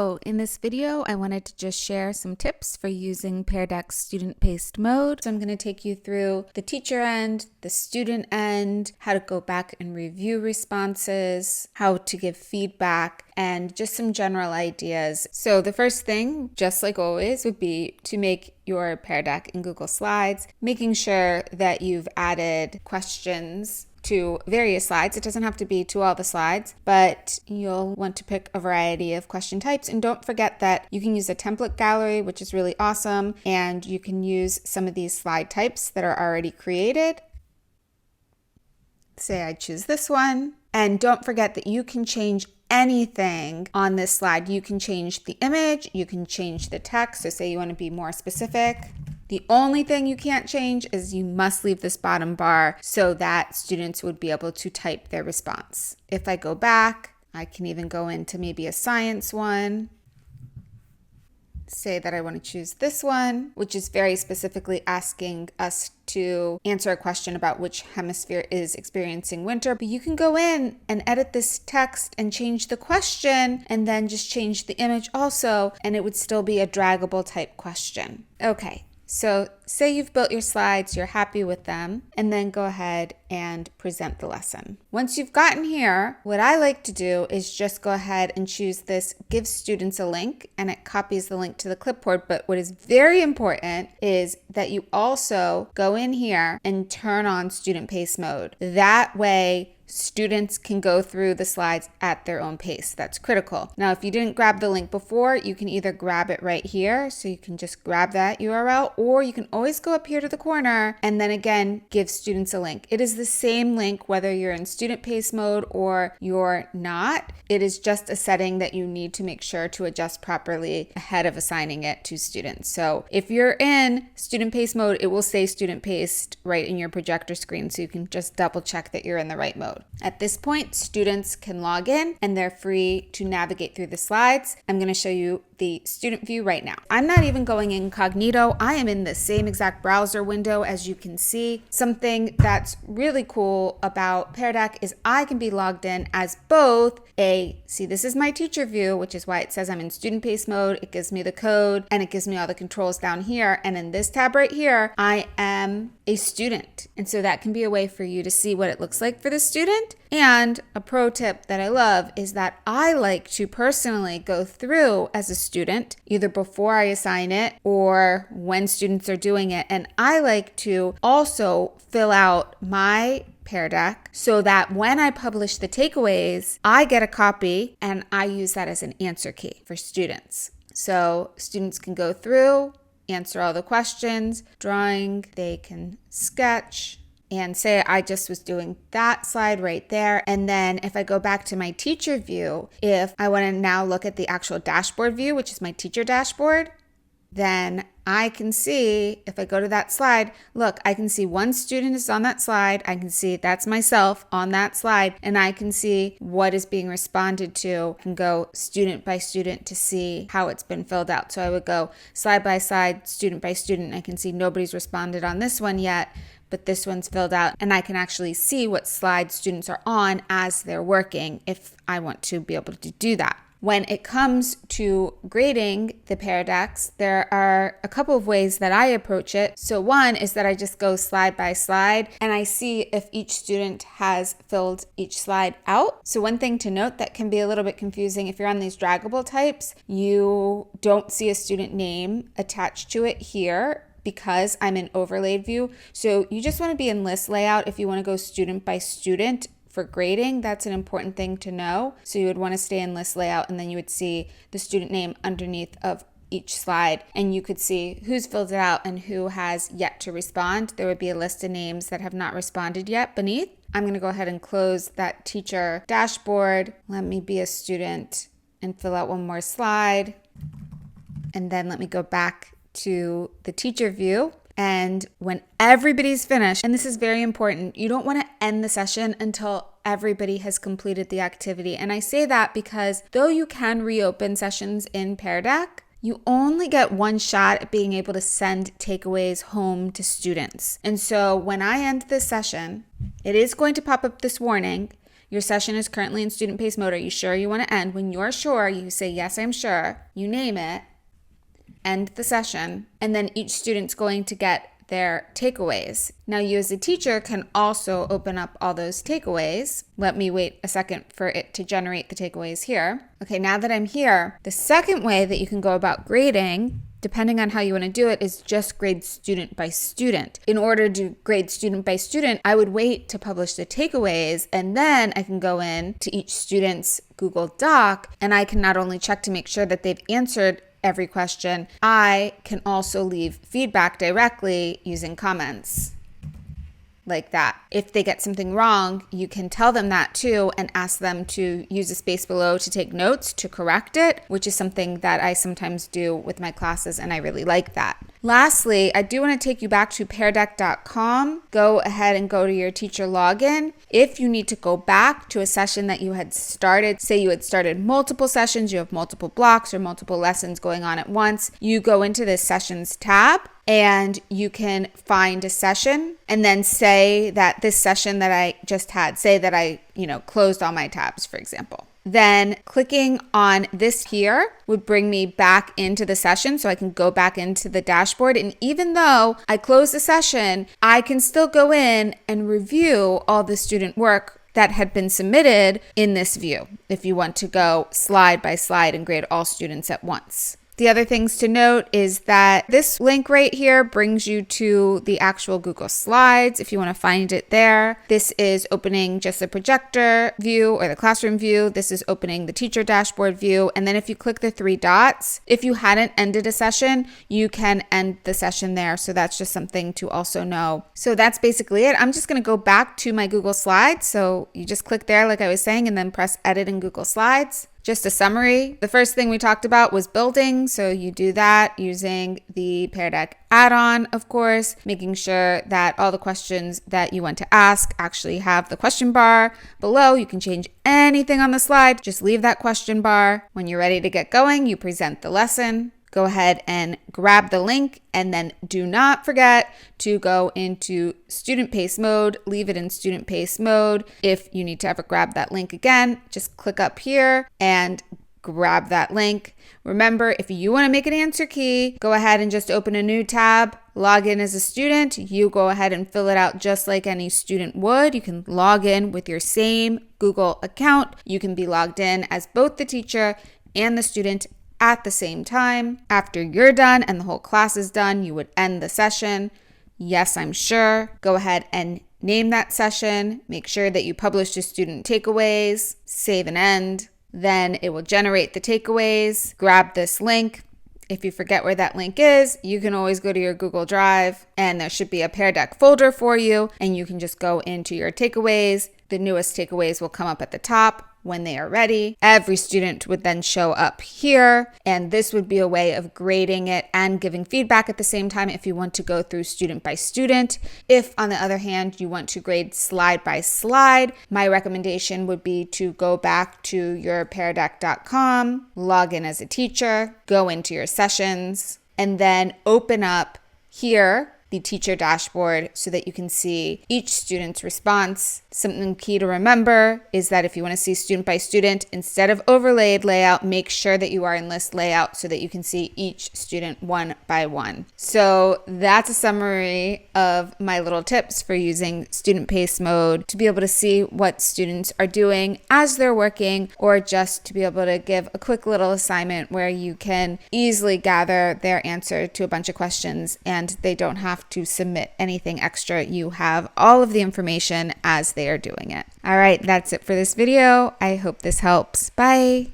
So in this video, I wanted to just share some tips for using Pear Deck's student-paced mode. So I'm going to take you through the teacher end, the student end, how to go back and review responses, how to give feedback, and just some general ideas. So the first thing, just like always, would be to make your Pear Deck in Google Slides, making sure that you've added questions to various slides. It doesn't have to be to all the slides, but you'll want to pick a variety of question types. And don't forget that you can use a template gallery, which is really awesome. And you can use some of these slide types that are already created. Say I choose this one. And don't forget that you can change anything on this slide. You can change the image, you can change the text. So say you want to be more specific. The only thing you can't change is you must leave this bottom bar so that students would be able to type their response. If I go back, I can even go into maybe a science one. Say that I want to choose this one, which is very specifically asking us to answer a question about which hemisphere is experiencing winter. But you can go in and edit this text and change the question and then just change the image also, and it would still be a draggable type question. Okay. So say you've built your slides, you're happy with them, and then go ahead and present the lesson. Once you've gotten here, what I like to do is just go ahead and choose this give students a link, and it copies the link to the clipboard. But what is very important is that you also go in here and turn on student pace mode. That way, students can go through the slides at their own pace. That's critical. Now, if you didn't grab the link before, you can either grab it right here. So you can just grab that URL, or you can always go up here to the corner and then again, give students a link. It is the same link whether you're in student pace mode or you're not. It is just a setting that you need to make sure to adjust properly ahead of assigning it to students. So if you're in student pace mode, it will say student paced right in your projector screen. So you can just double check that you're in the right mode. At this point, students can log in and they're free to navigate through the slides. I'm going to show you the student view right now. I'm not even going incognito. I am in the same exact browser window as you can see. Something that's really cool about Pear Deck is I can be logged in as both see, this is my teacher view, which is why it says I'm in student pace mode. It gives me the code and it gives me all the controls down here. And in this tab right here, I am a student. And so that can be a way for you to see what it looks like for the student. And a pro tip that I love is that I like to personally go through as a student, either before I assign it or when students are doing it. And I like to also fill out my Pear Deck so that when I publish the takeaways, I get a copy and I use that as an answer key for students. So students can go through, answer all the questions, drawing, they can sketch, and say I just was doing that slide right there. And then if I go back to my teacher view, if I want to now look at the actual dashboard view, which is my teacher dashboard, then I can see, if I go to that slide, look, I can see one student is on that slide. I can see that's myself on that slide, and I can see what is being responded to and go student by student to see how it's been filled out. So I would go slide by slide, student by student. I can see nobody's responded on this one yet, but this one's filled out, and I can actually see what slide students are on as they're working if I want to be able to do that. When it comes to grading the Pear Decks, there are a couple of ways that I approach it. So one is that I just go slide by slide and I see if each student has filled each slide out. So one thing to note that can be a little bit confusing, if you're on these draggable types, you don't see a student name attached to it here because I'm in overlaid view. So you just want to be in list layout if you want to go student by student. For grading, that's an important thing to know. So you would want to stay in list layout, and then you would see the student name underneath of each slide, and you could see who's filled it out and who has yet to respond. There would be a list of names that have not responded yet beneath. I'm going to go ahead and close that teacher dashboard. Let me be a student and fill out one more slide. And then let me go back to the teacher view. And when everybody's finished, and this is very important, you don't want to end the session until everybody has completed the activity. And I say that because though you can reopen sessions in Pear Deck, you only get one shot at being able to send takeaways home to students. And so when I end this session, it is going to pop up this warning. Your session is currently in student pace mode. Are you sure you want to end? When you're sure, you say, yes, I'm sure. You name it, end the session, and then each student's going to get their takeaways. Now you as a teacher can also open up all those takeaways. Let me wait a second for it to generate the takeaways here. Okay, now that I'm here, the second way that you can go about grading, depending on how you want to do it, is just grade student by student. In order to grade student by student, I would wait to publish the takeaways, and then I can go in to each student's Google Doc, and I can not only check to make sure that they've answered every question, I can also leave feedback directly using comments like that. If they get something wrong, you can tell them that too and ask them to use a space below to take notes to correct it, which is something that I sometimes do with my classes, and I really like that. Lastly, I do want to take you back to peardeck.com. Go ahead and go to your teacher login. If you need to go back to a session that you had started, say you had started multiple sessions, you have multiple blocks or multiple lessons going on at once, you go into this sessions tab and you can find a session and then say that this session that I just had, say that I, closed all my tabs, for example. Then clicking on this here would bring me back into the session so I can go back into the dashboard. And even though I close the session, I can still go in and review all the student work that had been submitted in this view if you want to go slide by slide and grade all students at once. The other things to note is that this link right here brings you to the actual Google Slides if you want to find it there. This is opening just the projector view or the classroom view. This is opening the teacher dashboard view. And then if you click the three dots, if you hadn't ended a session, you can end the session there. So that's just something to also know. So that's basically it. I'm just going to go back to my Google Slides. So you just click there like I was saying and then press edit in Google Slides. Just a summary. The first thing we talked about was building. So you do that using the Pear Deck add-on, of course, making sure that all the questions that you want to ask actually have the question bar below. You can change anything on the slide. Just leave that question bar. When you're ready to get going, you present the lesson. Go ahead and grab the link, and then do not forget to go into student pace mode. Leave it in student pace mode. If you need to ever grab that link again, just click up here and grab that link. Remember, if you want to make an answer key, go ahead and just open a new tab, log in as a student. You go ahead and fill it out just like any student would. You can log in with your same Google account. You can be logged in as both the teacher and the student at the same time. After you're done and the whole class is done, you would end the session. Yes, I'm sure. Go ahead and name that session. Make sure that you publish the student takeaways. Save and end. Then it will generate the takeaways. Grab this link. If you forget where that link is, you can always go to your Google Drive and there should be a Pear Deck folder for you and you can just go into your takeaways. The newest takeaways will come up at the top. When they are ready, every student would then show up here, and this would be a way of grading it and giving feedback at the same time if you want to go through student by student. If, on the other hand, you want to grade slide by slide, my recommendation would be to go back to your peardeck.com, log in as a teacher, go into your sessions, and then open up here the teacher dashboard so that you can see each student's response. Something key to remember is that if you want to see student by student, instead of overlaid layout, make sure that you are in list layout so that you can see each student one by one. So that's a summary of my little tips for using student pace mode to be able to see what students are doing as they're working, or just to be able to give a quick little assignment where you can easily gather their answer to a bunch of questions and they don't have to submit anything extra. You have all of the information as they are doing it. All right, that's it for this video. I hope this helps. Bye.